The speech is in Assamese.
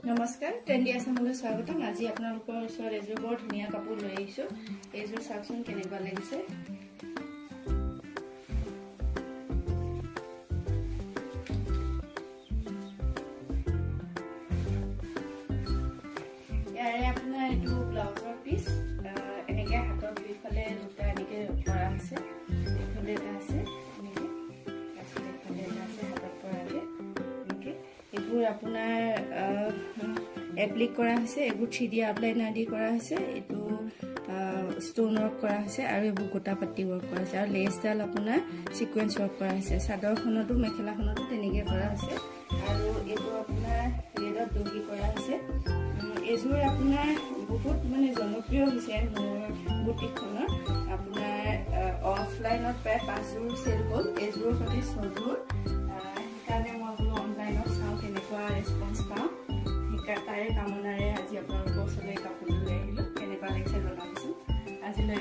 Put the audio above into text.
নমস্কাৰ ট্ৰেন্ডি আসামলৈ স্বাগতম আজি আপোনালোকৰ ওচৰত এযোৰ বৰ ধুনীয়া কাপোৰ লৈ আহিছো এইযোৰ চাওকচোন কেনেকুৱা লাগিছে ইয়াৰে আপোনাৰ এইটো ব্লাউজৰ পিস এনেকে হাতৰ দুইফালে দুটা এনেকে কৰা আছে এইফালে এটা আছে এনেকে এইফালে এটা আছে হাতত পৰাকে এনেকে এইবোৰ আপোনাৰ এপ্লিক কৰা আছে এবোৰ 3D আউটলাইনাৰ দি কৰা আছে এটো ষ্টোন ওয়াৰ্ক কৰা আছে আৰু এবোৰ গোটা পাটি ওয়াৰ্ক কৰা আছে আৰু লেসডাল আপোনাৰ সিকোয়েন্স ওয়াৰ্ক কৰা আছে সাদৰখনটো মেখেলাখনটো তেনেকে কৰা আছে আৰু এবোৰ আপোনাৰ ৰেডত দহি কৰা আছে এযোৰ আপোনাৰ বহুত মানে জনপ্ৰিয় হৈছে মোৰ বুটিকখনৰ আপোনাৰ অফলাইনত প্ৰায় 5 যোৰ সেল হ'ল এযোৰ সতি 6 যোৰ সেইকাৰণে মই অনলাইনত চাওঁ কেনেকুৱা ৰেসপন্স পাওঁ তাৰে কামনাৰে আজি আপোনালোকৰ ওচৰলৈ কাপোৰ লৈ আহিলো কেনেকুৱা লাগিছে জনাবচোন আজিলৈ